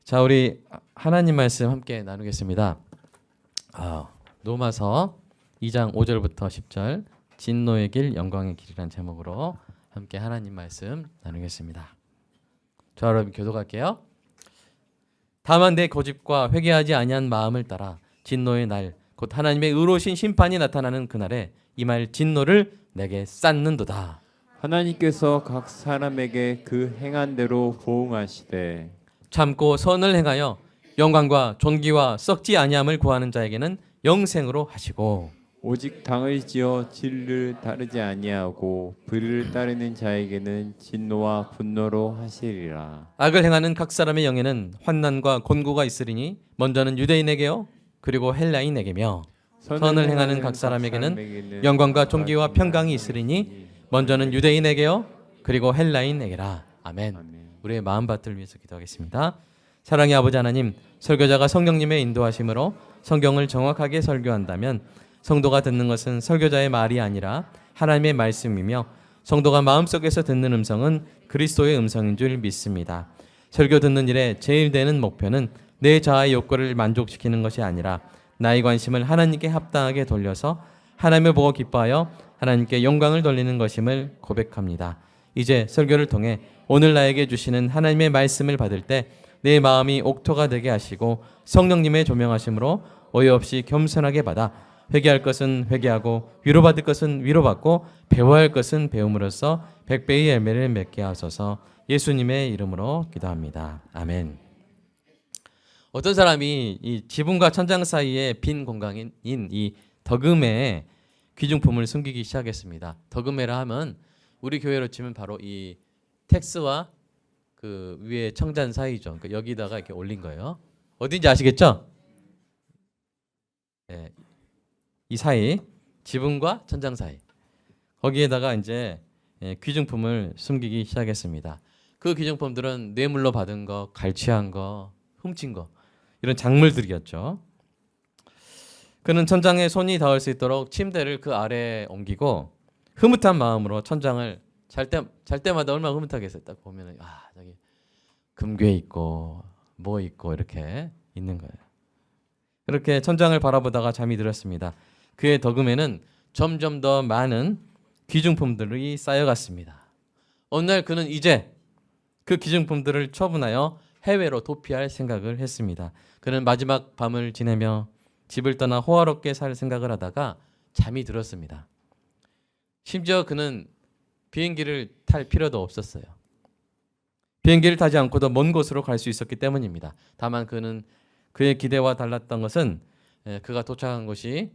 자, 우리 하나님 말씀 함께 나누겠습니다. 로마서 2장 5절부터 10절 진노의 길 영광의 길이라는 제목으로 함께 하나님 말씀 나누겠습니다. 자, 여러분 교독할게요. 다만 내 고집과 회개하지 아니한 마음을 따라 진노의 날 곧 하나님의 의로우신 심판이 나타나는 그날에 이 말 진노를 내게 쌓는도다. 하나님께서 각 사람에게 그 행한 대로 보응하시되 참고 선을 행하여 영광과 존귀와 썩지 아니함을 구하는 자에게는 영생으로 하시고 오직 당을 지어 진리를 따르지 아니하고 불의를 따르는 자에게는 진노와 분노로 하시리라. 악을 행하는 각 사람의 영에는 환난과 곤고가 있으리니 먼저는 유대인에게요 그리고 헬라인에게며 선을 행하는 각 사람에게는 영광과 존귀와 평강이 있으리니 먼저는 유대인에게요 그리고 헬라인에게라. 아멘. 우리의 마음밭을 위해서 기도하겠습니다. 사랑의 아버지 하나님, 설교자가 성령님의 인도하심으로 성경을 정확하게 설교한다면 성도가 듣는 것은 설교자의 말이 아니라 하나님의 말씀이며 성도가 마음속에서 듣는 음성은 그리스도의 음성인 줄 믿습니다. 설교 듣는 일에 제일 되는 목표는 내 자아의 욕구를 만족시키는 것이 아니라 나의 관심을 하나님께 합당하게 돌려서 하나님을 보고 기뻐하여 하나님께 영광을 돌리는 것임을 고백합니다. 이제 설교를 통해 오늘 나에게 주시는 하나님의 말씀을 받을 때 내 마음이 옥토가 되게 하시고 성령님의 조명하심으로 오해 없이 겸손하게 받아 회개할 것은 회개하고 위로받을 것은 위로받고 배워야 할 것은 배움으로써 백배의 열매를 맺게 하소서. 예수님의 이름으로 기도합니다. 아멘. 어떤 사람이 이 지붕과 천장 사이에 빈 공간인 이 덕음에 귀중품을 숨기기 시작했습니다. 덕음회라 하면 우리 교회로 치면 바로 이 텍스와 그 위에 청잔 사이죠. 그러니까 여기다가 이렇게 올린 거예요. 어딘지 아시겠죠? 네. 이 사이, 지붕과 천장 사이. 거기에다가 이제 귀중품을 숨기기 시작했습니다. 그 귀중품들은 뇌물로 받은 거, 갈취한 거, 훔친 거 이런 작물들이었죠. 그는 천장에 손이 닿을 수 있도록 침대를 그 아래에 옮기고 흐뭇한 마음으로 천장을 잘 때마다 얼마나 흐뭇하겠어요. 딱 보면은 저기 금괴 있고 뭐 있고 이렇게 있는 거예요. 그렇게 천장을 바라보다가 잠이 들었습니다. 그의 덕음에는 점점 더 많은 귀중품들이 쌓여갔습니다. 어느 날 그는 이제 그 귀중품들을 처분하여 해외로 도피할 생각을 했습니다. 그는 마지막 밤을 지내며 집을 떠나 호화롭게 살 생각을 하다가 잠이 들었습니다. 심지어 그는 비행기를 탈 필요도 없었어요. 비행기를 타지 않고도 먼 곳으로 갈 수 있었기 때문입니다. 다만 그는 그의 기대와 달랐던 것은 그가 도착한 곳이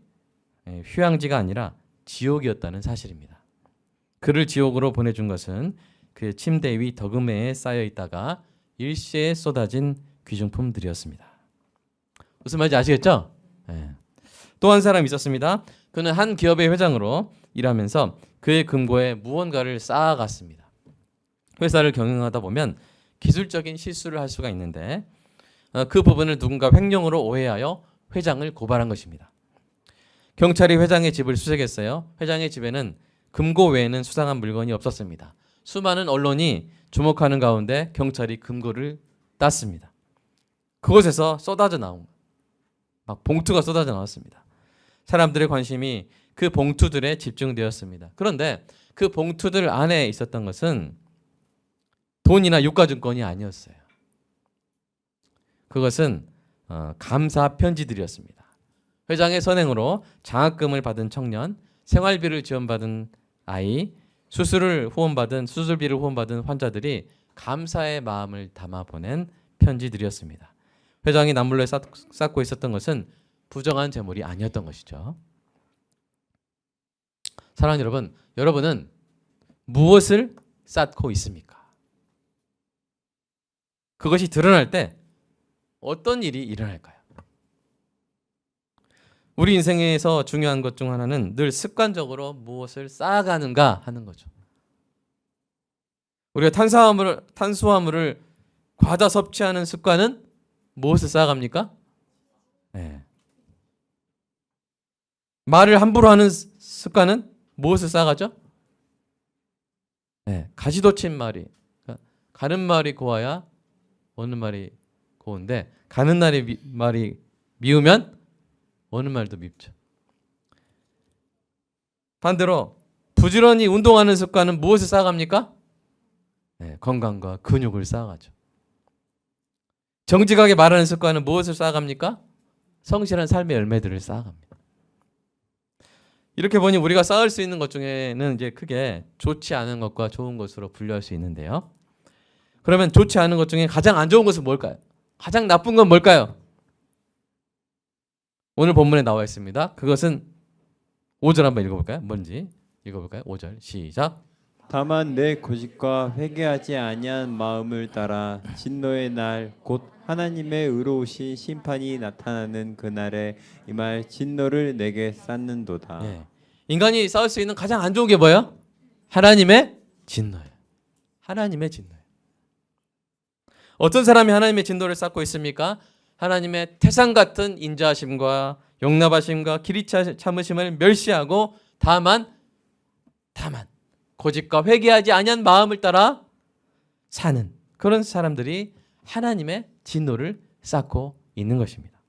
휴양지가 아니라 지옥이었다는 사실입니다. 그를 지옥으로 보내준 것은 그의 침대 위 덕음회에 쌓여 있다가 일시에 쏟아진 귀중품들이었습니다. 무슨 말인지 아시겠죠? 또 한 사람이 있었습니다. 그는 한 기업의 회장으로 일하면서 그의 금고에 무언가를 쌓아갔습니다. 회사를 경영하다 보면 기술적인 실수를 할 수가 있는데 그 부분을 누군가 횡령으로 오해하여 회장을 고발한 것입니다. 경찰이 회장의 집을 수색했어요. 회장의 집에는 금고 외에는 수상한 물건이 없었습니다. 수많은 언론이 주목하는 가운데 경찰이 금고를 땄습니다. 그곳에서 쏟아져 나온 막 봉투가 쏟아져 나왔습니다. 사람들의 관심이 그 봉투들에 집중되었습니다. 그런데 그 봉투들 안에 있었던 것은 돈이나 유가증권이 아니었어요. 그것은 감사 편지들이었습니다. 회장의 선행으로 장학금을 받은 청년, 생활비를 지원받은 아이, 수술비를 후원받은 환자들이 감사의 마음을 담아 보낸 편지들이었습니다. 회장이 남몰래 쌓고 있었던 것은 부정한 재물이 아니었던 것이죠. 사랑하는 여러분, 여러분은 무엇을 쌓고 있습니까? 그것이 드러날 때 어떤 일이 일어날까요? 우리 인생에서 중요한 것 중 하나는 늘 습관적으로 무엇을 쌓아가는가 하는 거죠. 우리가 탄수화물을 과다 섭취하는 습관은 무엇을 쌓아갑니까? 말을 함부로 하는 습관은 무엇을 쌓아가죠? 가지도 친 말이. 가는 말이 고와야 오는 말이 고운데 가는 날이 말이 미우면 오는 말도 밉죠. 반대로 부지런히 운동하는 습관은 무엇을 쌓아갑니까? 네, 건강과 근육을 쌓아가죠. 정직하게 말하는 습관은 무엇을 쌓아갑니까? 성실한 삶의 열매들을 쌓아갑니다. 이렇게 보니 우리가 쌓을 수 있는 것 중에는 이제 크게 좋지 않은 것과 좋은 것으로 분류할 수 있는데요. 그러면 좋지 않은 것 중에 가장 안 좋은 것은 뭘까요? 가장 나쁜 건 뭘까요? 오늘 본문에 나와 있습니다. 그것은 5절 한번 읽어볼까요? 뭔지 읽어볼까요? 5절 시작. 다만 내 고집과 회개하지 아니한 마음을 따라 진노의 날 곧 하나님의 의로우신 심판이 나타나는 그날에 이 말 진노를 내게 쌓는도다. 예. 인간이 쌓을 수 있는 가장 안 좋은 게 뭐예요? 하나님의 진노예요. 하나님의 진노예요. 어떤 사람이 하나님의 진노를 쌓고 있습니까? 하나님의 태산 같은 인자하심과 용납하심과 길이 참으심을 멸시하고 다만 고집과 회개하지 아니한 마음을 따라 사는 그런 사람들이 하나님의 진노를 쌓고 있는 것입니다.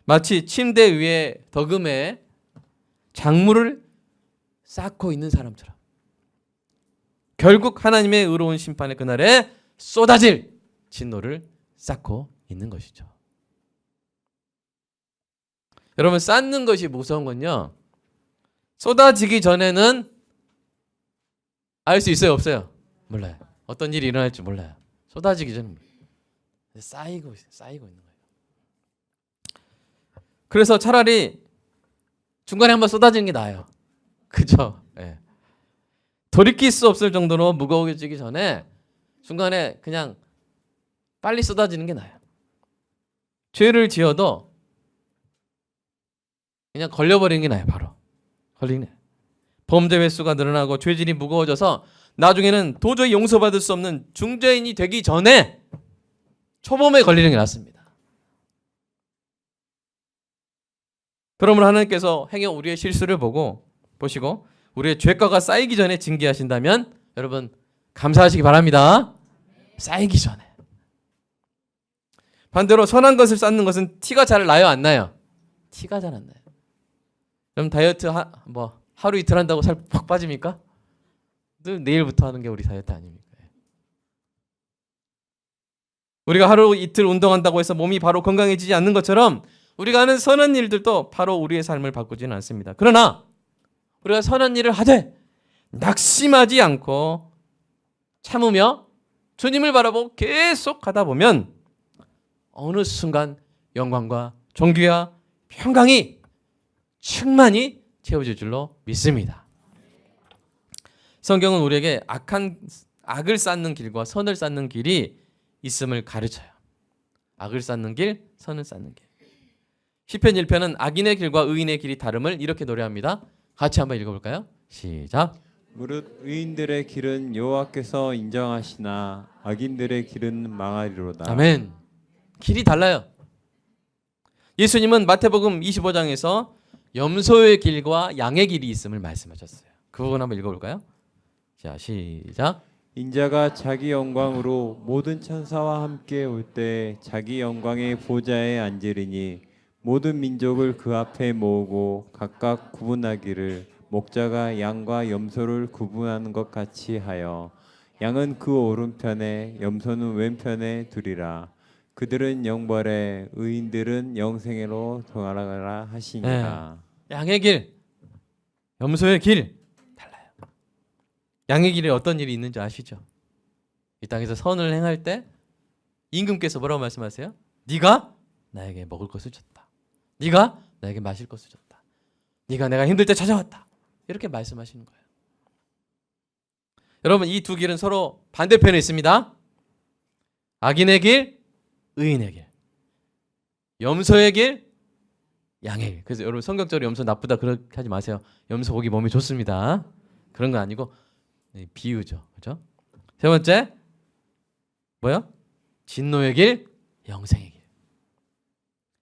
마치 침대 위에 덕음에 작물을 쌓고 있는 사람처럼 결국 하나님의 의로운 심판의 그날에 쏟아질 진노를 쌓고 있는 것이죠. 여러분, 쌓는 것이 무서운 건요, 쏟아지기 전에는 알 수 있어요, 없어요? 몰라요. 어떤 일이 일어날지 몰라요. 쏟아지기 전에 쌓이고 있는 거예요. 그래서 차라리 중간에 한번 쏟아지는 게 나아요. 그죠? 예. 돌이킬 수 없을 정도로 무거워지기 전에 중간에 그냥 빨리 쏟아지는 게 나아요. 죄를 지어도 그냥 걸려버리는 게 나아요. 바로 걸리네. 범죄 횟수가 늘어나고 죄질이 무거워져서 나중에는 도저히 용서받을 수 없는 중죄인이 되기 전에 초범에 걸리는 게 낫습니다. 그러므로 하나님께서 행여 우리의 실수를 보시고 우리의 죄가가 쌓이기 전에 징계하신다면 여러분 감사하시기 바랍니다. 쌓이기 전에. 반대로 선한 것을 쌓는 것은 티가 잘 나요, 안 나요? 티가 잘 안 나요. 그럼 다이어트 하루 이틀 한다고 살 팍 빠집니까? 내일부터 하는 게 우리 다이어트 아닙니까? 우리가 하루 이틀 운동한다고 해서 몸이 바로 건강해지지 않는 것처럼 우리가 하는 선한 일들도 바로 우리의 삶을 바꾸지는 않습니다. 그러나 우리가 선한 일을 하되 낙심하지 않고 참으며 주님을 바라보고 계속 하다 보면 어느 순간 영광과 존귀와 평강이 충만히 채워질 줄로 믿습니다. 성경은 우리에게 악을 쌓는 길과 선을 쌓는 길이 있음을 가르쳐요. 악을 쌓는 길, 선을 쌓는 길. 시편 1편은 악인의 길과 의인의 길이 다름을 이렇게 노래합니다. 같이 한번 읽어볼까요? 시작. 무릇 의인들의 길은 여호와께서 인정하시나 악인들의 길은 망하리로다. 아멘. 길이 달라요. 예수님은 마태복음 25장에서 염소의 길과 양의 길이 있음을 말씀하셨어요. 그 부분 한번 읽어볼까요? 자, 시작. 인자가 자기 영광으로 모든 천사와 함께 올 때 자기 영광의 보좌에 앉으리니 모든 민족을 그 앞에 모으고 각각 구분하기를 목자가 양과 염소를 구분하는 것 같이 하여 양은 그 오른편에 염소는 왼편에 두리라. 그들은 영벌에 의인들은 영생으로 돌아가라 하시니라. 네. 양의 길, 염소의 길 달라요. 양의 길에 어떤 일이 있는지 아시죠? 이 땅에서 선을 행할 때 임금께서 뭐라고 말씀하세요? 네가 나에게 먹을 것을 줬다. 네가 나에게 마실 것을 줬다. 네가 내가 힘들 때 찾아왔다. 이렇게 말씀하시는 거예요. 여러분, 이 두 길은 서로 반대편에 있습니다. 악인의 길, 의인의 길. 염소의 길, 양의 길. 그래서 여러분 성경적으로 염소 나쁘다 그렇게 하지 마세요. 염소 고기 몸에 좋습니다. 그런 거 아니고 비유죠. 그렇죠? 세 번째 뭐요? 진노의 길, 영생의 길.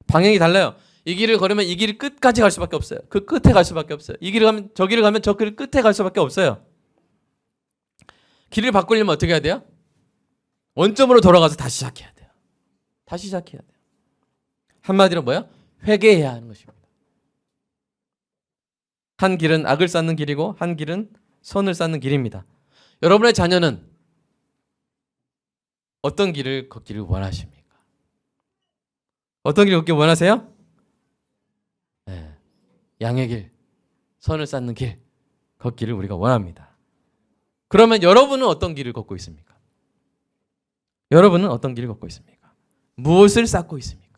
방향이 달라요. 이 길을 걸으면 이 길 끝까지 갈 수밖에 없어요. 그 끝에 갈 수밖에 없어요. 이 길을 가면 저 길을 가면 저 길 끝에 갈 수밖에 없어요. 길을 바꾸려면 어떻게 해야 돼요? 원점으로 돌아가서 다시 시작해야 돼요. 다시 시작해야 돼요. 한마디로 뭐야? 회개해야 하는 것입니다. 한 길은 악을 쌓는 길이고 한 길은 선을 쌓는 길입니다. 여러분의 자녀는 어떤 길을 걷기를 원하십니까? 어떤 길을 걷기 원하세요? 네. 양의 길, 선을 쌓는 길 걷기를 우리가 원합니다. 그러면 여러분은 어떤 길을 걷고 있습니까? 여러분은 어떤 길을 걷고 있습니까? 무엇을 쌓고 있습니까?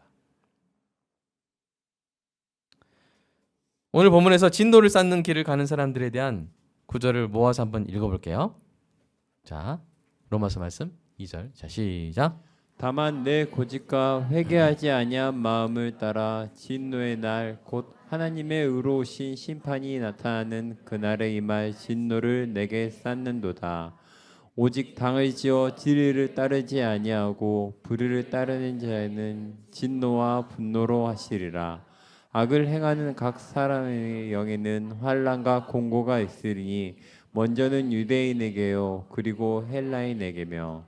오늘 본문에서 진노를 쌓는 길을 가는 사람들에 대한 구절을 모아서 한번 읽어볼게요. 자, 로마서 말씀 2절. 자, 시작. 다만 내 고집과 회개하지 아니한 마음을 따라 진노의 날 곧 하나님의 의로우신 심판이 나타나는 그날에 임할 진노를 내게 쌓는도다. 오직 당을 지어 진리를 따르지 아니하고 불의를 따르는 자에는 진노와 분노로 하시리라. 악을 행하는 각 사람의 영에는 환난과 공고가 있으리니 먼저는 유대인에게요 그리고 헬라인에게며.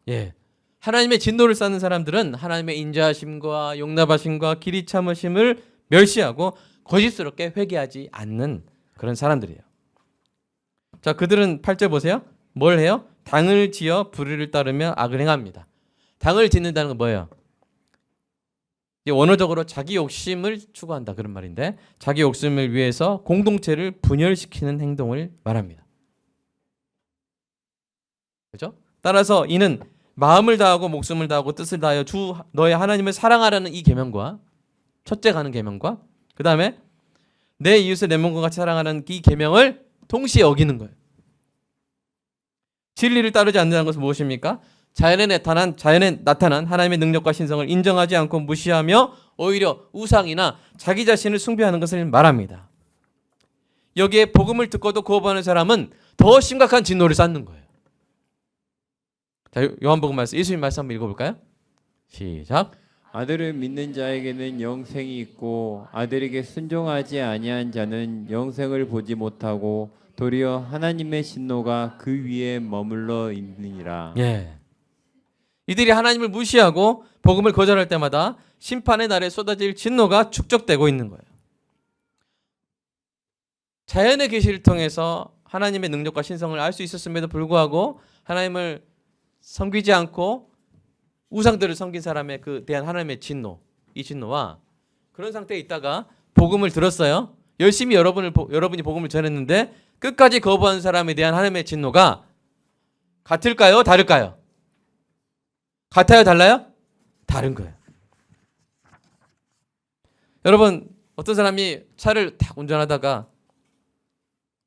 예. 하나님의 진노를 쌓는 사람들은 하나님의 인자하심과 용납하심과 길이 참으심을 멸시하고 거짓스럽게 회개하지 않는 그런 사람들이에요. 자, 그들은 8절 보세요. 뭘 해요? 당을 지어 불의를 따르며 악을 행합니다. 당을 짓는다는 건 뭐예요? 원어적으로 자기 욕심을 추구한다 그런 말인데 자기 욕심을 위해서 공동체를 분열시키는 행동을 말합니다. 그렇죠? 따라서 이는 마음을 다하고 목숨을 다하고 뜻을 다하여 주 너의 하나님을 사랑하라는 이 계명과 첫째 가는 계명과 그 다음에 내 이웃을 내 몸과 같이 사랑하는 이 계명을 동시에 어기는 거예요. 진리를 따르지 않는다는 것은 무엇입니까? 자연에 나타난 하나님의 능력과 신성을 인정하지 않고 무시하며 오히려 우상이나 자기 자신을 숭배하는 것을 말합니다. 여기에 복음을 듣고도 거부하는 사람은 더 심각한 진노를 쌓는 거예요. 자, 요한복음 말씀, 예수님 말씀 한번 읽어볼까요? 시작. 아들을 믿는 자에게는 영생이 있고 아들에게 순종하지 아니한 자는 영생을 보지 못하고 도리어 하나님의 진노가 그 위에 머물러 있느니라. 예. 이들이 하나님을 무시하고 복음을 거절할 때마다 심판의 날에 쏟아질 진노가 축적되고 있는 거예요. 자연의 계시를 통해서 하나님의 능력과 신성을 알 수 있었음에도 불구하고 하나님을 섬기지 않고 우상들을 섬긴 사람에 대한 하나님의 진노, 이 진노와 그런 상태에 있다가 복음을 들었어요. 열심히 여러분이 복음을 전했는데 끝까지 거부한 사람에 대한 하나님의 진노가 같을까요? 다를까요? 같아요? 달라요? 다른 거예요. 여러분, 어떤 사람이 차를 딱 운전하다가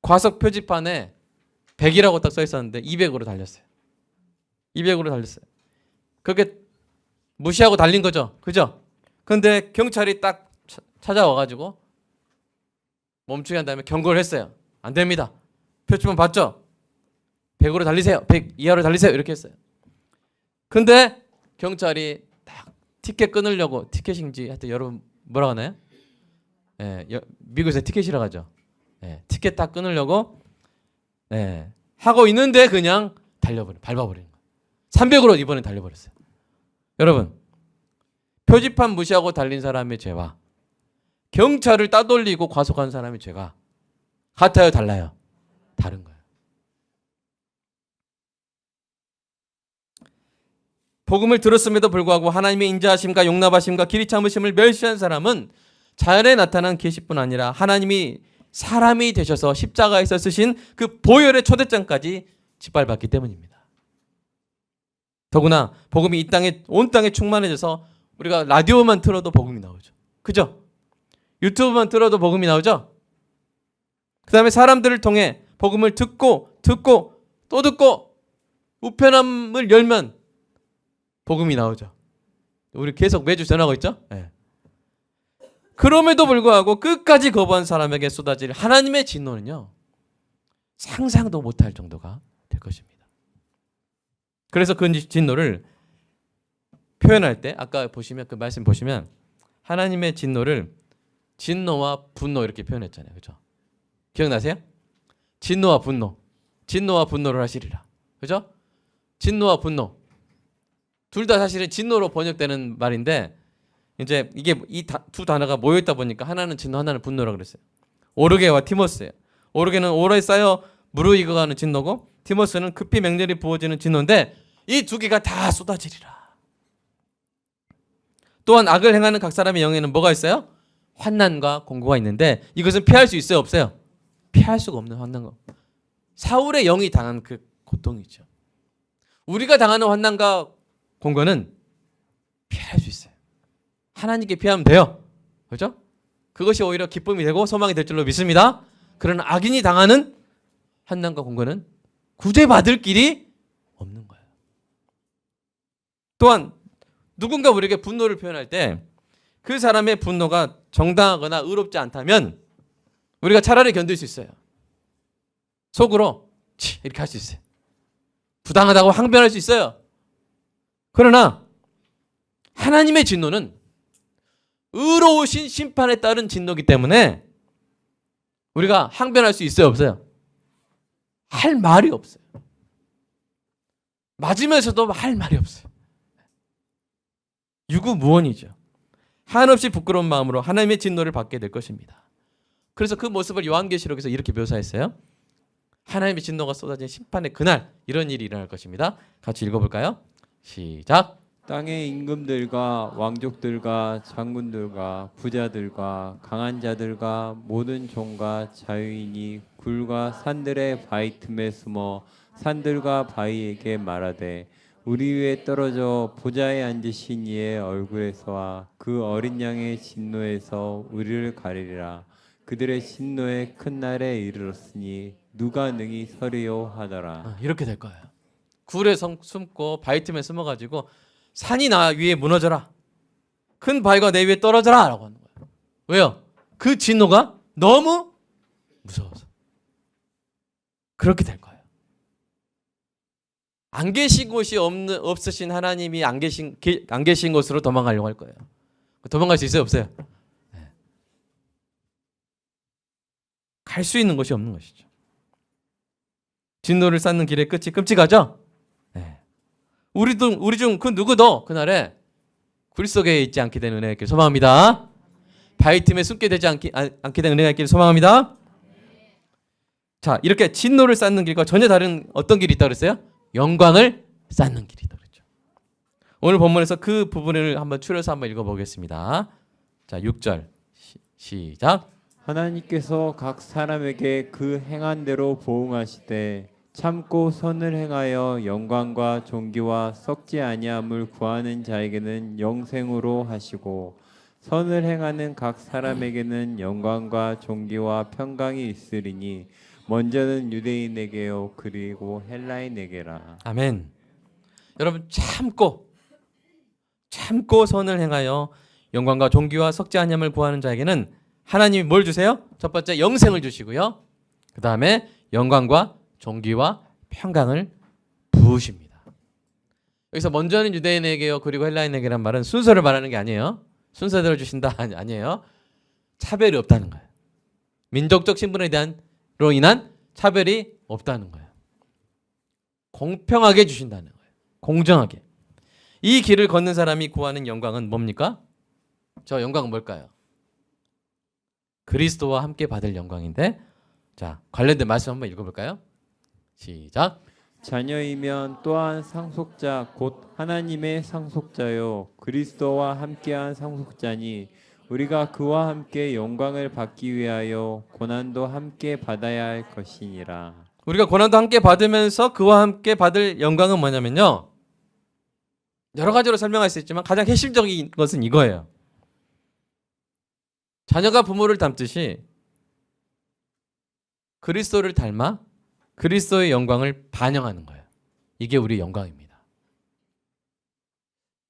과속 표지판에 100이라고 딱 써 있었는데 200으로 달렸어요. 200으로 달렸어요. 그렇게 무시하고 달린 거죠. 그죠? 근데 경찰이 딱 찾아와가지고 멈추게 한 다음에 경고를 했어요. 안 됩니다. 표지판 봤죠? 100으로 달리세요. 100 이하로 달리세요. 이렇게 했어요. 근데 경찰이 딱 티켓 끊으려고, 티켓인지 하여튼 여러분 뭐라고 하나요? 예, 미국에서 티켓이라고 하죠. 예, 티켓 딱 끊으려고 하고 있는데 그냥 밟아버리는 거예요. 300으로 이번에 달려버렸어요. 여러분, 표지판 무시하고 달린 사람의 죄와 경찰을 따돌리고 과속한 사람의 죄가 같아요? 달라요? 다른 거예요. 복음을 들었음에도 불구하고 하나님의 인자하심과 용납하심과 길이 참으심을 멸시한 사람은 자연에 나타난 계시뿐 아니라 하나님이 사람이 되셔서 십자가에서 쓰신 그 보혈의 초대장까지 짓밟았기 때문입니다. 더구나 복음이 온 땅에 충만해져서 우리가 라디오만 틀어도 복음이 나오죠. 그죠? 유튜브만 틀어도 복음이 나오죠? 그 다음에 사람들을 통해 복음을 듣고 또 듣고 우편함을 열면 복음이 나오죠. 우리 계속 매주 전하고 있죠? 네. 그럼에도 불구하고 끝까지 거부한 사람에게 쏟아질 하나님의 진노는요, 상상도 못할 정도가 될 것입니다. 그래서 그 진노를 표현할 때 아까 보시면 그 말씀 보시면 하나님의 진노를 진노와 분노 이렇게 표현했잖아요. 그죠? 기억나세요? 진노와 분노를 하시리라. 그죠? 진노와 분노. 둘 다 사실은 진노로 번역되는 말인데 이제 이게 이 두 단어가 모여 있다 보니까 하나는 진노, 하나는 분노라 그랬어요. 오르게와 티모스예요. 오르게는 오래 쌓여 무르익어가는 진노고 티모스는 급히 맹렬히 부어지는 진노인데 이 두 개가 다 쏟아지리라. 또한 악을 행하는 각 사람의 영에는 뭐가 있어요? 환난과 공고가 있는데 이것은 피할 수 있어요, 없어요? 피할 수가 없는 환난과. 사울의 영이 당한 그 고통이죠. 우리가 당하는 환난과 공고는 피할 수 있어요. 하나님께 피하면 돼요. 그렇죠? 그것이 오히려 기쁨이 되고 소망이 될 줄로 믿습니다. 그러나 악인이 당하는 환난과 공고는 구제받을 길이 없는 거예요. 또한 누군가 우리에게 분노를 표현할 때 그 사람의 분노가 정당하거나 의롭지 않다면 우리가 차라리 견딜 수 있어요. 속으로 치 이렇게 할 수 있어요. 부당하다고 항변할 수 있어요. 그러나 하나님의 진노는 의로우신 심판에 따른 진노이기 때문에 우리가 항변할 수 있어요, 없어요? 할 말이 없어요. 맞으면서도 할 말이 없어요. 유구무원이죠. 한없이 부끄러운 마음으로 하나님의 진노를 받게 될 것입니다. 그래서 그 모습을 요한계시록에서 이렇게 묘사했어요. 하나님의 진노가 쏟아진 심판의 그날 이런 일이 일어날 것입니다. 같이 읽어볼까요? 시작. 땅의 임금들과 왕족들과 장군들과 부자들과 강한 자들과 모든 종과 자유인이 굴과 산들의 바위 틈에 숨어 산들과 바위에게 말하되 우리 위에 떨어져 보좌에 앉으신 이의 얼굴에서와 그 어린 양의 진노에서 우리를 가리리라. 그들의 진노의 큰 날에 이르렀으니 누가 능히 서리요 하더라. 이렇게 될 거예요. 굴에 숨고 바위 틈에 숨어가지고 산이 나 위에 무너져라. 큰 바위가 내 위에 떨어져라 라고 하는 거예요. 왜요? 그 진노가 너무 무서워서. 그렇게 될 거예요. 안 계신 곳이 없으신 하나님이 안 계신 곳으로 도망가려고 할 거예요. 도망갈 수 있어요, 없어요? 네. 갈 수 있는 곳이 없는 것이죠. 진노를 쌓는 길의 끝이 끔찍하죠? 네. 우리 중 그 누구도 그날에 굴 속에 있지 않게 되는 은혜가 있기를 소망합니다. 바위 틈에 숨게 되지 않게 된 은혜가 있기를 소망합니다. 자, 이렇게 진노를 쌓는 길과 전혀 다른 어떤 길이 있다고 그랬어요? 영광을 쌓는 길이다 그랬죠. 오늘 본문에서 그 부분을 한번 추려서 한번 읽어보겠습니다. 자, 6절 시작. 하나님께서 각 사람에게 그 행한 대로 보응하시되 참고 선을 행하여 영광과 존귀와 썩지 아니함을 구하는 자에게는 영생으로 하시고 선을 행하는 각 사람에게는 영광과 존귀와 평강이 있으리니 먼저는 유대인에게요 그리고 헬라인에게라. 아멘. 여러분 참고 선을 행하여 영광과 존귀와 썩지 아니함을 구하는 자에게는 하나님이 뭘 주세요? 첫 번째 영생을 주시고요. 그 다음에 영광과 존귀와 평강을 부으십니다. 여기서 먼저는 유대인에게요 그리고 헬라인에게란 말은 순서를 말하는 게 아니에요. 순서대로 주신다 아니에요. 차별이 없다는 거예요. 민족적 신분에 대한로 인한 차별이 없다는 거예요. 공평하게 주신다는 거예요. 공정하게. 이 길을 걷는 사람이 구하는 영광은 뭡니까? 저 영광은 뭘까요? 그리스도와 함께 받을 영광인데, 자 관련된 말씀 한번 읽어볼까요? 시작. 자녀이면 또한 상속자 곧 하나님의 상속자요 그리스도와 함께한 상속자니 우리가 그와 함께 영광을 받기 위하여 고난도 함께 받아야 할 것이니라. 우리가 고난도 함께 받으면서 그와 함께 받을 영광은 뭐냐면요, 여러 가지로 설명할 수 있지만 가장 핵심적인 것은 이거예요. 자녀가 부모를 닮듯이 그리스도를 닮아 그리스도의 영광을 반영하는 거예요. 이게 우리의 영광입니다.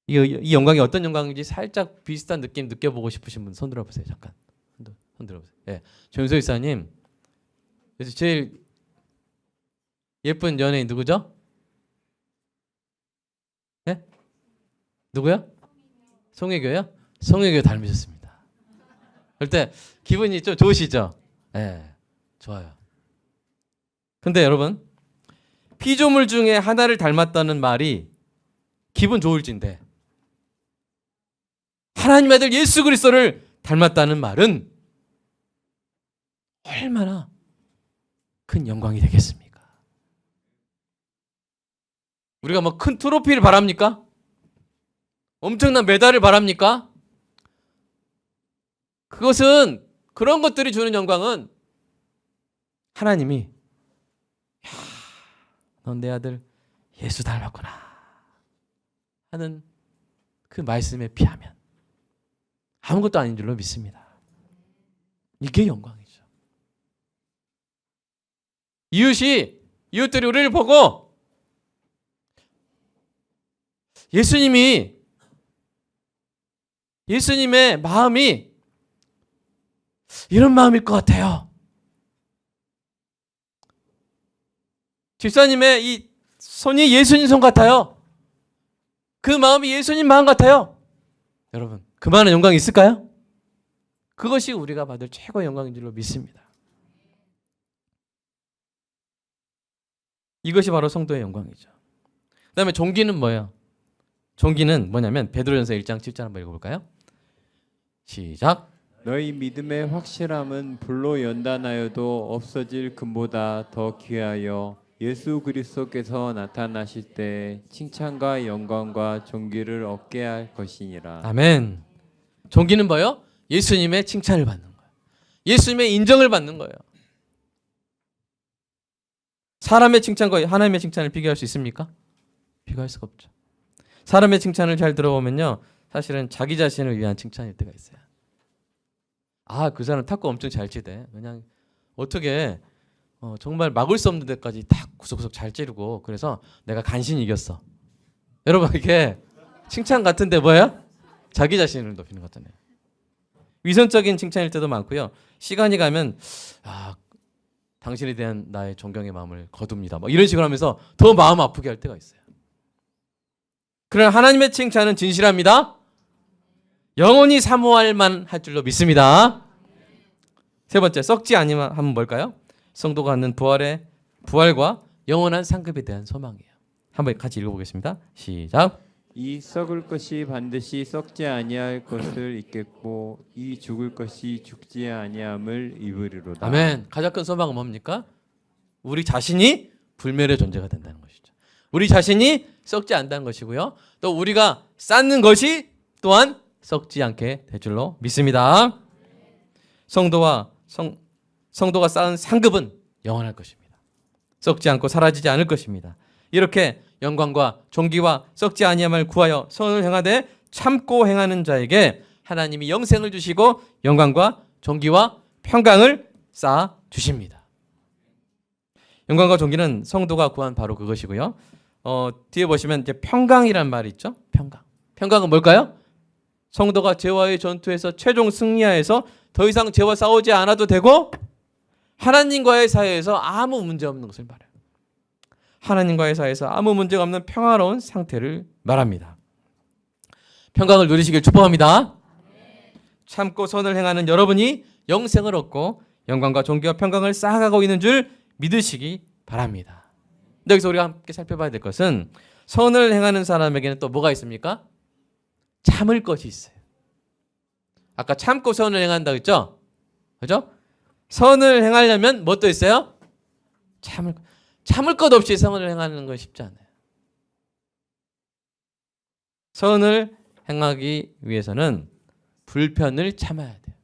이 영광이 어떤 영광인지 살짝 비슷한 느낌 느껴보고 싶으신 분 손 들어보세요. 잠깐 손 들어보세요. 예, 조윤서 이사님, 그래서 제일 예쁜 연예인 누구죠? 예? 누구요? 송혜교요? 송혜교 닮으셨습니다. 그럴 때 기분이 좀 좋으시죠? 예, 좋아요. 근데 여러분, 피조물 중에 하나를 닮았다는 말이 기분 좋을진데 하나님의 아들 예수 그리스도를 닮았다는 말은 얼마나 큰 영광이 되겠습니까? 우리가 뭐 큰 트로피를 바랍니까? 엄청난 메달을 바랍니까? 그것은 그런 것들이 주는 영광은 하나님이 야, 넌 내 아들 예수 닮았구나 하는 그 말씀에 비하면 아무것도 아닌 줄로 믿습니다. 이게 영광이죠. 이웃들이 우리를 보고 예수님의 마음이 이런 마음일 것 같아요. 집사님의 이 손이 예수님 손 같아요. 그 마음이 예수님 마음 같아요. 여러분, 그만한 영광이 있을까요? 그것이 우리가 받을 최고의 영광인 줄로 믿습니다. 이것이 바로 성도의 영광이죠. 그 다음에 종기는 뭐예요? 종기는 뭐냐면 베드로전서 1장 7절 한번 읽어볼까요? 시작. 너희 믿음의 확실함은 불로 연단하여도 없어질 금보다 더 귀하여 예수 그리스도께서 나타나실 때 칭찬과 영광과 존귀를 얻게 할 것이니라. 아멘. 종기는 뭐예요? 예수님의 칭찬을 받는 거예요. 예수님의 인정을 받는 거예요. 사람의 칭찬과 하나님의 칭찬을 비교할 수 있습니까? 비교할 수가 없죠. 사람의 칭찬을 잘 들어보면요, 사실은 자기 자신을 위한 칭찬일 때가 있어요. 아, 그 사람 탁구 엄청 잘 치대. 그냥 어떻게 정말 막을 수 없는 데까지 탁 구석구석 잘 찌르고 그래서 내가 간신히 이겼어. 여러분, 이게 칭찬 같은데 뭐예요? 자기 자신을 높이는 거잖아요. 위선적인 칭찬일 때도 많고요. 시간이 가면 당신에 대한 나의 존경의 마음을 거둡니다. 뭐 이런 식으로 하면서 더 마음 아프게 할 때가 있어요. 그러나 하나님의 칭찬은 진실합니다. 영원히 사모할 만할 줄로 믿습니다. 세 번째, 썩지 아니면 하면 뭘까요? 성도가 갖는 부활과 영원한 상급에 대한 소망이에요. 한번 같이 읽어보겠습니다. 시작. 이 썩을 것이 반드시 썩지 아니할 것을 잊겠고 이 죽을 것이 죽지 아니함을 입으리로다. 아멘. 가장 큰 소망은 뭡니까? 우리 자신이 불멸의 존재가 된다는 것이죠. 우리 자신이 썩지 않다는 것이고요. 또 우리가 쌓는 것이 또한 썩지 않게 될 줄로 믿습니다. 성도가 쌓은 상급은 영원할 것입니다. 썩지 않고 사라지지 않을 것입니다. 이렇게 영광과 존귀와 썩지 아니함을 구하여 선을 행하되 참고 행하는 자에게 하나님이 영생을 주시고 영광과 존귀와 평강을 쌓아 주십니다. 영광과 존귀는 성도가 구한 바로 그것이고요. 뒤에 보시면 이제 평강이란 말이 있죠. 평강은 뭘까요? 성도가 죄와의 전투에서 최종 승리하여서 더 이상 죄와 싸우지 않아도 되고 하나님과의 사이에서 아무 문제 없는 것을 말해요. 하나님과의 사이에서 아무 문제가 없는 평화로운 상태를 말합니다. 평강을 누리시길 축복합니다. 참고 선을 행하는 여러분이 영생을 얻고 영광과 존귀와 평강을 쌓아가고 있는 줄 믿으시기 바랍니다. 근데 여기서 우리가 함께 살펴봐야 될 것은 선을 행하는 사람에게는 또 뭐가 있습니까? 참을 것이 있어요. 아까 참고 선을 행한다고 했죠? 그죠? 선을 행하려면 뭐 또 있어요? 참을 것 없이 선을 행하는 건 쉽지 않아요. 선을 행하기 위해서는 불편을 참아야 돼요.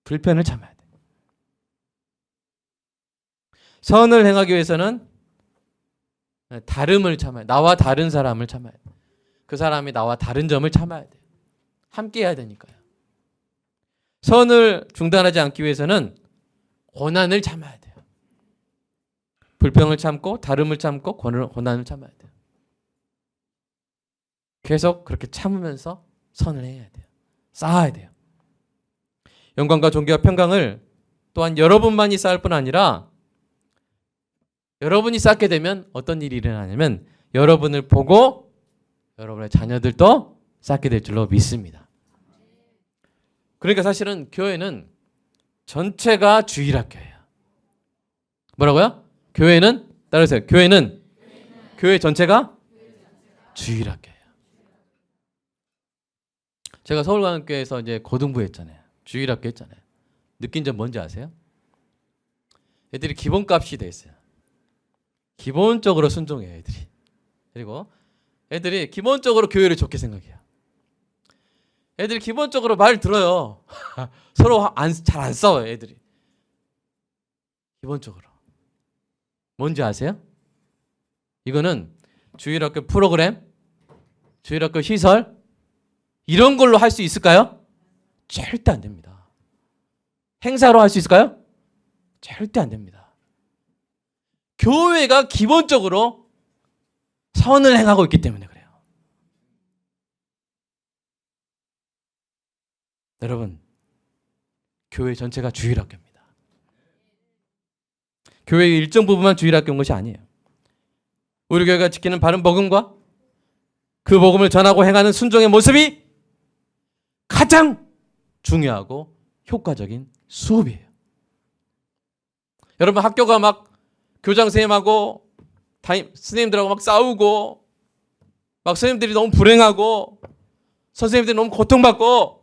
불편을 참아야 돼요. 선을 행하기 위해서는 다름을 참아야 돼요. 나와 다른 사람을 참아야 돼요. 그 사람이 나와 다른 점을 참아야 돼요. 함께 해야 되니까요. 선을 중단하지 않기 위해서는 고난을 참아야 돼요. 불평을 참고 다름을 참고 고난을 참아야 돼요. 계속 그렇게 참으면서 선을 해야 돼요. 쌓아야 돼요. 영광과 존귀와 평강을 또한 여러분만이 쌓을 뿐 아니라 여러분이 쌓게 되면 어떤 일이 일어나냐면 여러분을 보고 여러분의 자녀들도 쌓게 될 줄로 믿습니다. 그러니까 사실은 교회는 전체가 주일학교예요. 뭐라고요? 교회는 따라하세요. 교회 전체가 주일학교예요. 제가 서울광역교회에서 이제 고등부했잖아요. 주일학교 했잖아요. 느낀 점 뭔지 아세요? 애들이 기본값이 돼 있어요. 기본적으로 순종해요, 애들이. 그리고 애들이 기본적으로 교회를 좋게 생각해요. 애들이 기본적으로 말 들어요. 서로 잘 안 싸워요, 애들이. 기본적으로. 뭔지 아세요? 이거는 주일학교 프로그램, 주일학교 시설 이런 걸로 할 수 있을까요? 절대 안 됩니다. 행사로 할 수 있을까요? 절대 안 됩니다. 교회가 기본적으로 선을 행하고 있기 때문에 그래요. 여러분, 교회 전체가 주일학교입니다. 교회의 일정 부분만 주일학교인 것이 아니에요. 우리 교회가 지키는 바른 복음과 그 복음을 전하고 행하는 순종의 모습이 가장 중요하고 효과적인 수업이에요. 여러분, 학교가 막 교장 선생님하고 선생님들하고 막 싸우고 막 선생님들이 너무 불행하고 선생님들이 너무 고통받고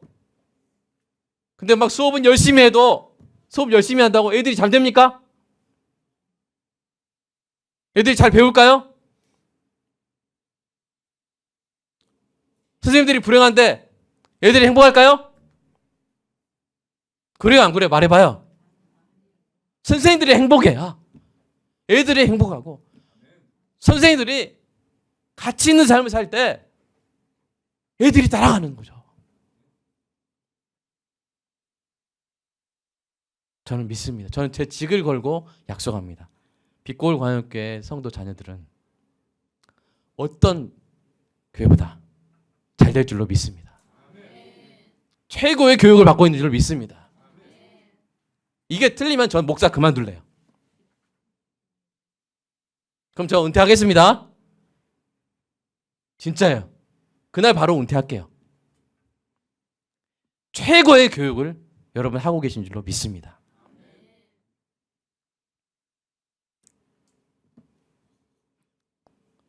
근데 막 수업은 열심히 해도 수업 열심히 한다고 애들이 잘 됩니까? 애들이 잘 배울까요? 선생님들이 불행한데 애들이 행복할까요? 그래요, 안 그래요? 말해봐요. 선생님들이 행복해야 애들이 행복하고 선생님들이 가치 있는 삶을 살 때 애들이 따라가는 거죠. 저는 믿습니다. 저는 제 직을 걸고 약속합니다. 빛고울 광역교회 성도 자녀들은 어떤 교회보다 잘 될 줄로 믿습니다. 최고의 교육을 받고 있는 줄로 믿습니다. 이게 틀리면 전 목사 그만둘래요. 그럼 저 은퇴하겠습니다. 진짜예요. 그날 바로 은퇴할게요. 최고의 교육을 여러분 하고 계신 줄로 믿습니다.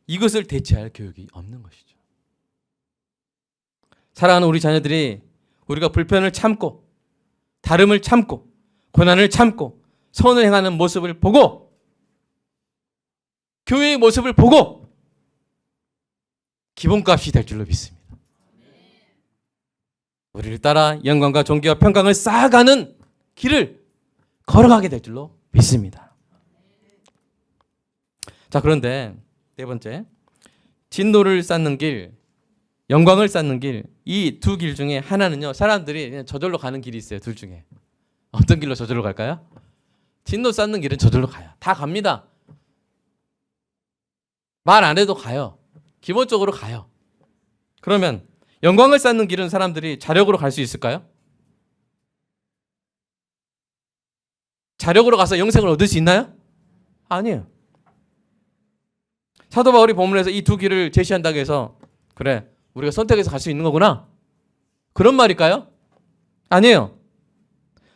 이것을 대체할 교육이 없는 것이죠. 사랑하는 우리 자녀들이 우리가 불편을 참고 다름을 참고 고난을 참고 선을 행하는 모습을 보고 교회의 모습을 보고 기본값이 될 줄로 믿습니다. 우리를 따라 영광과 존귀와 평강을 쌓아가는 길을 걸어가게 될 줄로 믿습니다. 자, 그런데 네 번째, 진노를 쌓는 길, 영광을 쌓는 길, 이 두 길 중에 하나는요, 사람들이 그냥 저절로 가는 길이 있어요. 둘 중에 어떤 길로 저절로 갈까요? 진노 쌓는 길은 저절로 가요. 다 갑니다. 말 안 해도 가요. 기본적으로 가요. 그러면 영광을 쌓는 길은 사람들이 자력으로 갈 수 있을까요? 자력으로 가서 영생을 얻을 수 있나요? 아니에요. 사도 바울이 본문에서 이 두 길을 제시한다고 해서 그래, 우리가 선택해서 갈 수 있는 거구나, 그런 말일까요? 아니에요.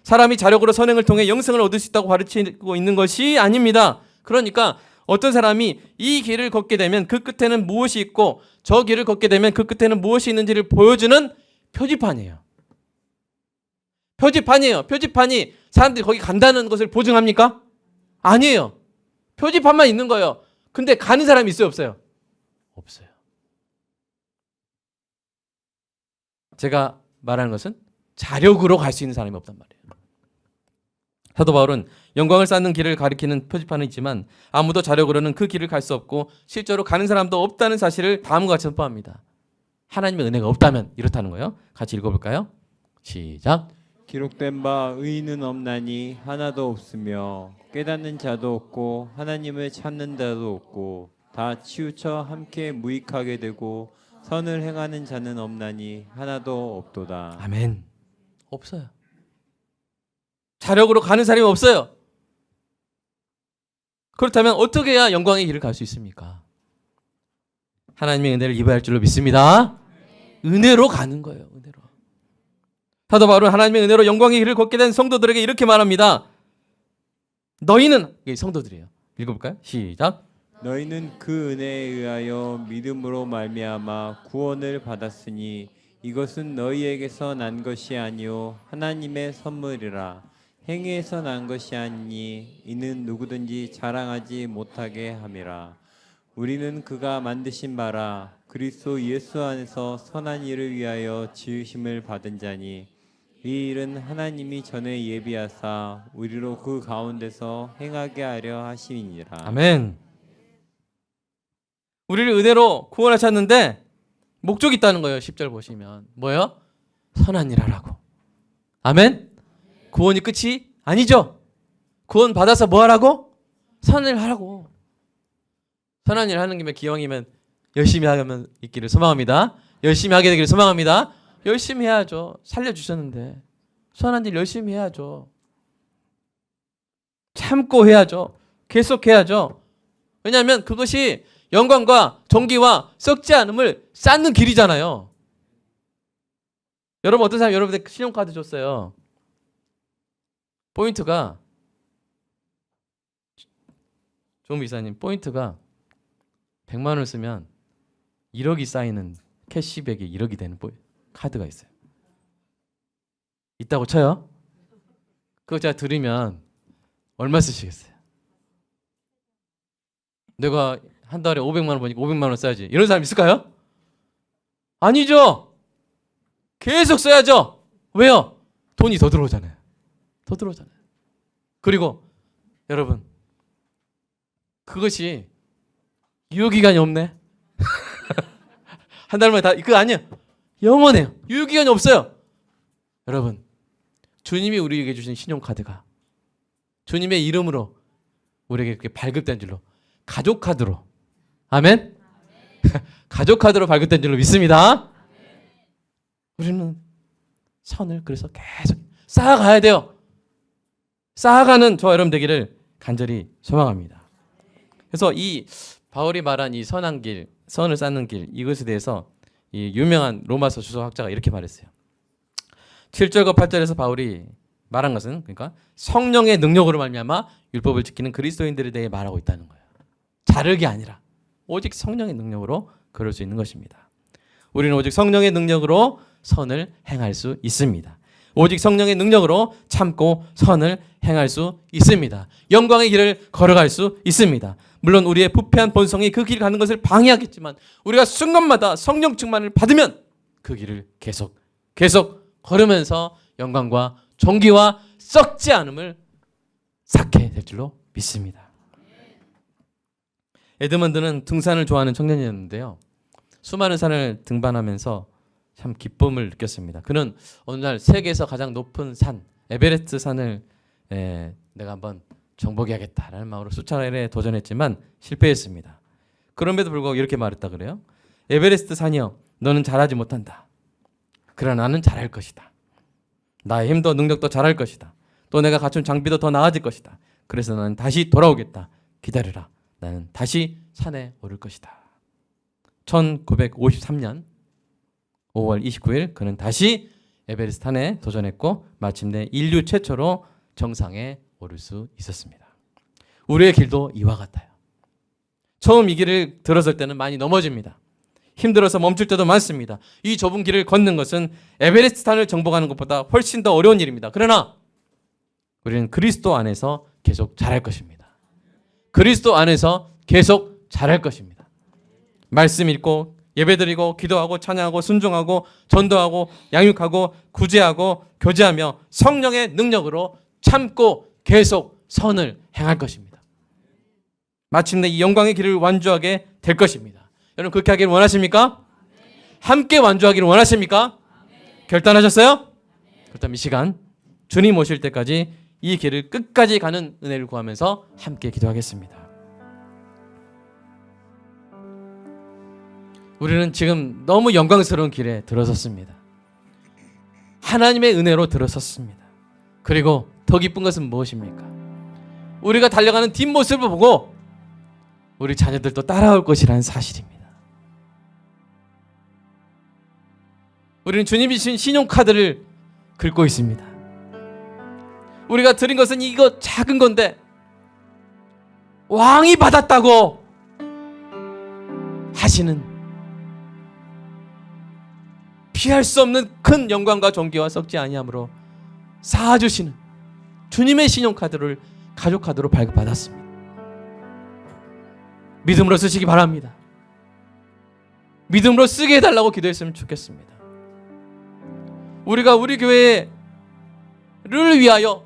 사람이 자력으로 선행을 통해 영생을 얻을 수 있다고 가르치고 있는 것이 아닙니다. 그러니까 어떤 사람이 이 길을 걷게 되면 그 끝에는 무엇이 있고 저 길을 걷게 되면 그 끝에는 무엇이 있는지를 보여주는 표지판이에요. 표지판이에요. 표지판이 사람들이 거기 간다는 것을 보증합니까? 아니에요. 표지판만 있는 거예요. 근데 가는 사람이 있어요, 없어요? 없어요. 제가 말하는 것은 자력으로 갈 수 있는 사람이 없단 말이에요. 사도 바울은 영광을 쌓는 길을 가리키는 표지판은 있지만 아무도 자력으로는 그 길을 갈 수 없고 실제로 가는 사람도 없다는 사실을 다음과 같이 선포합니다. 하나님의 은혜가 없다면 이렇다는 거예요. 같이 읽어볼까요? 시작. 기록된 바 의인은 없나니 하나도 없으며 깨닫는 자도 없고 하나님을 찾는 자도 없고 다 치우쳐 함께 무익하게 되고 선을 행하는 자는 없나니 하나도 없도다. 아멘. 없어요. 자력으로 가는 사람이 없어요. 그렇다면 어떻게 해야 영광의 길을 갈 수 있습니까? 하나님의 은혜를 입어야 할 줄로 믿습니다. 은혜로 가는 거예요. 은혜로. 사도 바울은 하나님의 은혜로 영광의 길을 걷게 된 성도들에게 이렇게 말합니다. 너희는, 이게 성도들이에요. 읽어볼까요? 시작. 너희는 그 은혜에 의하여 믿음으로 말미암아 구원을 받았으니 이것은 너희에게서 난 것이 아니요 하나님의 선물이라. 행위에서 난 것이 아니니 이는 누구든지 자랑하지 못하게 함이라. 우리는 그가 만드신 바라 그리스도 예수 안에서 선한 일을 위하여 지으심을 받은 자니 이 일은 하나님이 전에 예비하사 우리로 그 가운데서 행하게 하려 하심이니라. 아멘. 우리를 은혜로 구원하셨는데 목적이 있다는 거예요. 10절 보시면 뭐예요? 선한 일 하라고. 아멘. 구원이 끝이 아니죠. 구원 받아서 뭐 하라고? 선한 일 하라고. 선한 일 하는 김에 기왕이면 열심히 하면 있기를 소망합니다. 열심히 하게 되기를 소망합니다. 열심히 해야죠. 살려주셨는데 선한 일 열심히 해야죠. 참고 해야죠. 계속 해야죠. 왜냐하면 그것이 영광과 정기와 썩지 않음을 쌓는 길이잖아요. 여러분 어떤 사람 여러분들 신용카드 줬어요. 포인트가 조 이사님 포인트가 100만 원을 쓰면 1억이 쌓이는 캐시백이 1억이 되는 카드가 있어요. 있다고 쳐요. 그거 제가 드리면 얼마 쓰시겠어요? 내가 한 달에 500만 원 버니까 500만 원 써야지. 이런 사람 있을까요? 아니죠. 계속 써야죠. 왜요? 돈이 더 들어오잖아요. 더 들어오잖아요. 그리고 여러분 그것이 유효기간이 없네. 한 달만 다 그거 아니에요. 영원해요. 유효기간이 없어요. 여러분 주님이 우리에게 주신 신용카드가 주님의 이름으로 우리에게 그렇게 발급된 줄로 가족카드로 아멘? 가족카드로 발급된 줄로 믿습니다. 우리는 선을 그래서 계속 쌓아가야 돼요. 쌓아가는 저와 여러분 되기를 간절히 소망합니다. 그래서 이 바울이 말한 이 선한 길, 선을 쌓는 길 이것에 대해서 이 유명한 로마서 주석학자가 이렇게 말했어요. 7절과 8절에서 바울이 말한 것은 그러니까 성령의 능력으로 말미암아 율법을 지키는 그리스도인들에 대해 말하고 있다는 거예요. 자력이 아니라 오직 성령의 능력으로 그럴 수 있는 것입니다. 우리는 오직 성령의 능력으로 선을 행할 수 있습니다. 오직 성령의 능력으로 참고 선을 행할 수 있습니다. 영광의 길을 걸어갈 수 있습니다. 물론 우리의 부패한 본성이 그 길 가는 것을 방해하겠지만 우리가 순간마다 성령 충만을 받으면 그 길을 계속 걸으면서 영광과 존귀와 썩지 않음을 쌓게 될 줄로 믿습니다. 에드먼드는 등산을 좋아하는 청년이었는데요. 수많은 산을 등반하면서 참 기쁨을 느꼈습니다. 그는 어느 날 세계에서 가장 높은 산 에베레스트 산을 내가 한번 정복해야겠다라는 마음으로 수차례 도전했지만 실패했습니다. 그럼에도 불구하고 이렇게 말했다 그래요. 에베레스트 산이여 너는 잘하지 못한다. 그러나 나는 잘할 것이다. 나의 힘도 능력도 잘할 것이다. 또 내가 갖춘 장비도 더 나아질 것이다. 그래서 나는 다시 돌아오겠다. 기다려라. 나는 다시 산에 오를 것이다. 1953년 5월 29일 그는 다시 에베레스트 산에 도전했고 마침내 인류 최초로 정상에 오를 수 있었습니다. 우리의 길도 이와 같아요. 처음 이 길을 들었을 때는 많이 넘어집니다. 힘들어서 멈출 때도 많습니다. 이 좁은 길을 걷는 것은 에베레스트 산을 정복하는 것보다 훨씬 더 어려운 일입니다. 그러나 우리는 그리스도 안에서 계속 잘할 것입니다. 그리스도 안에서 계속 잘할 것입니다. 말씀 읽고 예배드리고 기도하고 찬양하고 순종하고 전도하고 양육하고 구제하고 교제하며 성령의 능력으로 참고 계속 선을 행할 것입니다. 마침내 이 영광의 길을 완주하게 될 것입니다. 여러분 그렇게 하기를 원하십니까? 함께 완주하기를 원하십니까? 결단하셨어요? 그렇다면 이 시간 주님 오실 때까지 이 길을 끝까지 가는 은혜를 구하면서 함께 기도하겠습니다. 우리는 지금 너무 영광스러운 길에 들어섰습니다. 하나님의 은혜로 들어섰습니다. 그리고 더 기쁜 것은 무엇입니까? 우리가 달려가는 뒷모습을 보고 우리 자녀들도 따라올 것이라는 사실입니다. 우리는 주님이 주신 신용카드를 긁고 있습니다. 우리가 드린 것은 이거 작은 건데 왕이 받았다고 다시는 피할 수 없는 큰 영광과 존귀와 썩지 아니함으로 쌓아주시는 주님의 신용카드를 가족카드로 발급받았습니다. 믿음으로 쓰시기 바랍니다. 믿음으로 쓰게 해달라고 기도했으면 좋겠습니다. 우리가 우리 교회를 위하여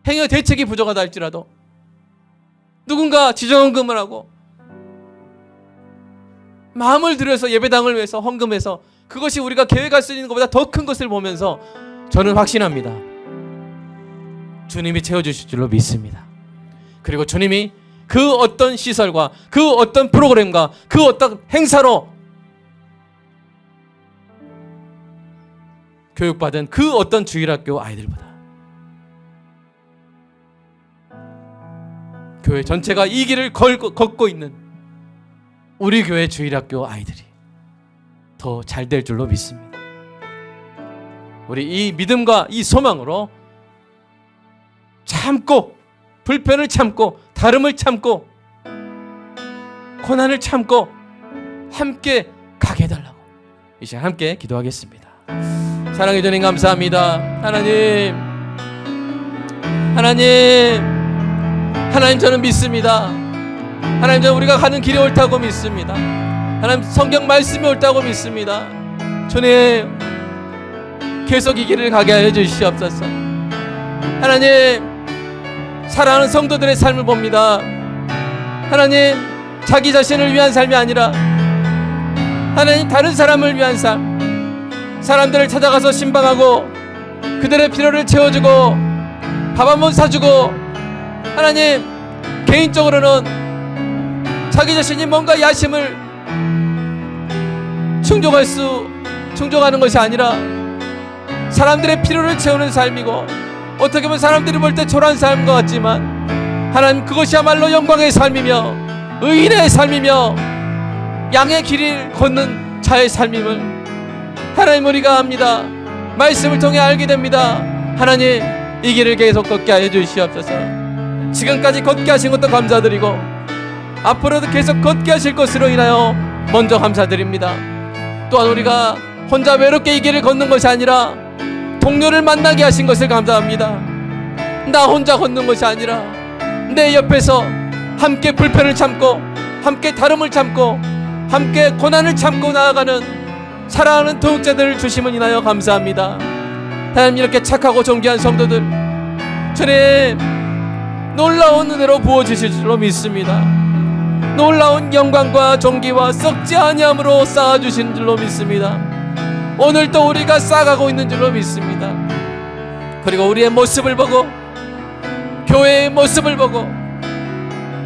행여 대책이 부족하다 할지라도 누군가 지정헌금을 하고 마음을 들여서 예배당을 위해서 헌금해서 그것이 우리가 계획할 수 있는 것보다 더 큰 것을 보면서 저는 확신합니다. 주님이 채워주실 줄로 믿습니다. 그리고 주님이 그 어떤 시설과 그 어떤 프로그램과 그 어떤 행사로 교육받은 그 어떤 주일학교 아이들보다 교회 전체가 이 길을 걷고 있는 우리 교회 주일학교 아이들이 더 잘 될 줄로 믿습니다. 우리 이 믿음과 이 소망으로 참고 불편을 참고 다름을 참고 고난을 참고 함께 가게 해달라고 이 시간 함께 기도하겠습니다. 사랑해 주님 감사합니다. 하나님 저는 믿습니다. 하나님 저는 우리가 가는 길이 옳다고 믿습니다. 하나님 성경 말씀이 옳다고 믿습니다. 주님 계속 이 길을 가게 하여 주시옵소서. 하나님 사랑하는 성도들의 삶을 봅니다. 하나님 자기 자신을 위한 삶이 아니라 하나님 다른 사람을 위한 삶, 사람들을 찾아가서 신방하고 그들의 필요를 채워주고 밥 한 번 사주고 하나님 개인적으로는 자기 자신이 뭔가 야심을 충족하는 것이 아니라 사람들의 필요를 채우는 삶이고 어떻게 보면 사람들이 볼 때 초라한 삶인 것 같지만 하나님 그것이야말로 영광의 삶이며 의인의 삶이며 양의 길을 걷는 자의 삶임을 하나님 우리가 압니다. 말씀을 통해 알게 됩니다. 하나님 이 길을 계속 걷게 하여 주시옵소서. 지금까지 걷게 하신 것도 감사드리고 앞으로도 계속 걷게 하실 것으로 인하여 먼저 감사드립니다. 또한 우리가 혼자 외롭게 이 길을 걷는 것이 아니라 동료를 만나게 하신 것을 감사합니다. 나 혼자 걷는 것이 아니라 내 옆에서 함께 불편을 참고 함께 다름을 참고 함께 고난을 참고 나아가는 사랑하는 동역자들을 주심을 인하여 감사합니다. 하나님 이렇게 착하고 존귀한 성도들 주님 놀라운 은혜로 부어주실 줄로 믿습니다. 놀라운 영광과 존귀와 썩지 아니함으로 쌓아주신 줄로 믿습니다. 오늘도 우리가 쌓아가고 있는 줄로 믿습니다. 그리고 우리의 모습을 보고 교회의 모습을 보고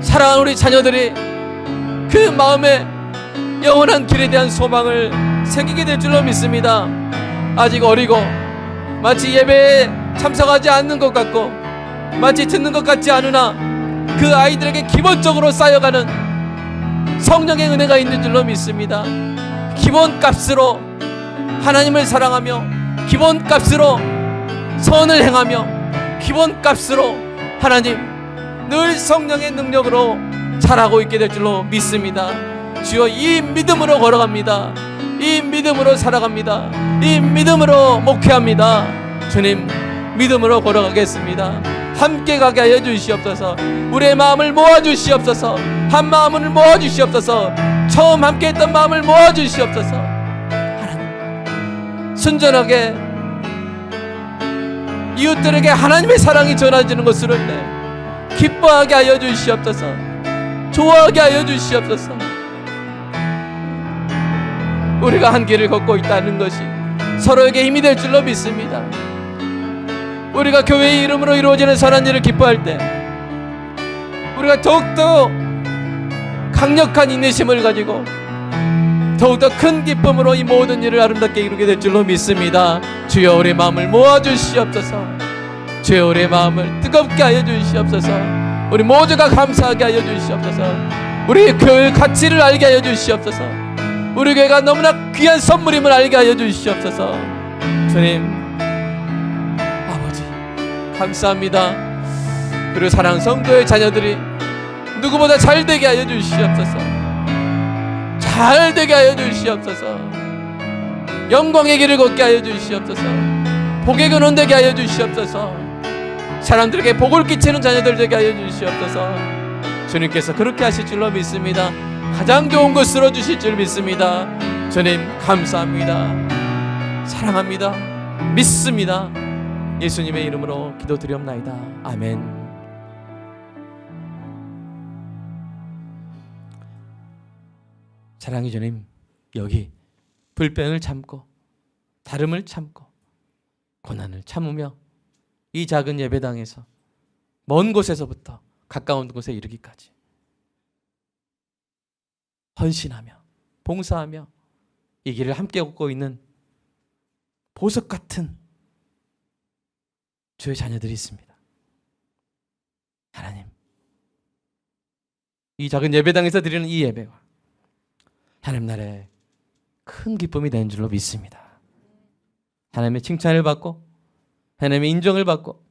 사랑하는 우리 자녀들이 그 마음에 영원한 길에 대한 소망을 새기게 될 줄로 믿습니다. 아직 어리고 마치 예배에 참석하지 않는 것 같고 마치 듣는 것 같지 않으나 그 아이들에게 기본적으로 쌓여가는 성령의 은혜가 있는 줄로 믿습니다. 기본값으로 하나님을 사랑하며 기본값으로 선을 행하며 기본값으로 하나님 늘 성령의 능력으로 자라고 있게 될 줄로 믿습니다. 주여 이 믿음으로 걸어갑니다. 이 믿음으로 살아갑니다. 이 믿음으로 목회합니다. 주님 믿음으로 걸어가겠습니다. 함께 가게 하여 주시옵소서. 우리의 마음을 모아주시옵소서. 한 마음을 모아주시옵소서. 처음 함께 했던 마음을 모아주시옵소서. 하나님 순전하게 이웃들에게 하나님의 사랑이 전해지는 것으로 인해 기뻐하게 하여 주시옵소서. 좋아하게 하여 주시옵소서. 우리가 한 길을 걷고 있다는 것이 서로에게 힘이 될 줄로 믿습니다. 우리가 교회의 이름으로 이루어지는 선한 일을 기뻐할 때 우리가 더욱더 강력한 인내심을 가지고 더욱더 큰 기쁨으로 이 모든 일을 아름답게 이루게 될 줄로 믿습니다. 주여 우리의 마음을 모아주시옵소서. 주여 우리의 마음을 뜨겁게 하여 주시옵소서. 우리 모두가 감사하게 하여 주시옵소서. 우리 교회의 가치를 알게 하여 주시옵소서. 우리 교회가 너무나 귀한 선물임을 알게 하여 주시옵소서. 주님 아버지 감사합니다. 그리고 사랑하는 성도의 자녀들이 누구보다 잘 되게 하여 주시옵소서. 잘 되게 하여 주시옵소서. 영광의 길을 걷게 하여 주시옵소서. 복의 근원 되게 하여 주시옵소서. 사람들에게 복을 끼치는 자녀들 되게 하여 주시옵소서. 주님께서 그렇게 하실 줄로 믿습니다. 가장 좋은 것으로 주실 줄 믿습니다. 주님 감사합니다. 사랑합니다. 믿습니다. 예수님의 이름으로 기도드리옵나이다. 아멘. 사랑의 주님, 여기 불변을 참고 다름을 참고 고난을 참으며 이 작은 예배당에서 먼 곳에서부터 가까운 곳에 이르기까지 헌신하며 봉사하며 이 길을 함께 걷고 있는 보석 같은 주의 자녀들이 있습니다. 하나님, 이 작은 예배당에서 드리는 이 예배가 하나님 나라에 큰 기쁨이 되는 줄로 믿습니다. 하나님의 칭찬을 받고 하나님의 인정을 받고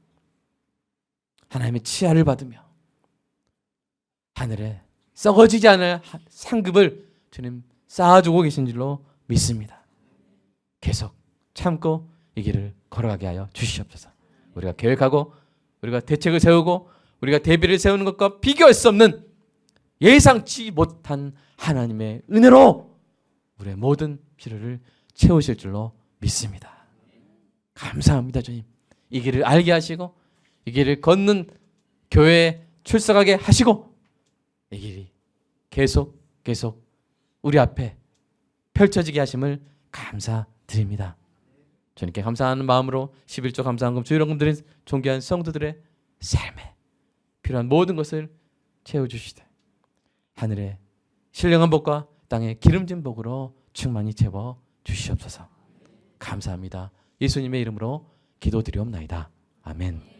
하나님의 치하를 받으며 하늘에 썩어지지 않을 상급을 주님 쌓아주고 계신 줄로 믿습니다. 계속 참고 이 길을 걸어가게 하여 주시옵소서. 우리가 계획하고 우리가 대책을 세우고 우리가 대비를 세우는 것과 비교할 수 없는 예상치 못한 하나님의 은혜로 우리의 모든 필요를 채우실 줄로 믿습니다. 감사합니다. 주님, 이 길을 알게 하시고 이 길을 걷는 교회에 출석하게 하시고 이 길이 계속 우리 앞에 펼쳐지게 하심을 감사드립니다. 주님께 감사하는 마음으로 11조 감사한금 주일원금 드린 존귀한 성도들의 삶에 필요한 모든 것을 채워주시되 하늘의 신령한 복과 땅의 기름진 복으로 충만히 채워 주시옵소서. 감사합니다. 예수님의 이름으로 기도드리옵나이다. 아멘.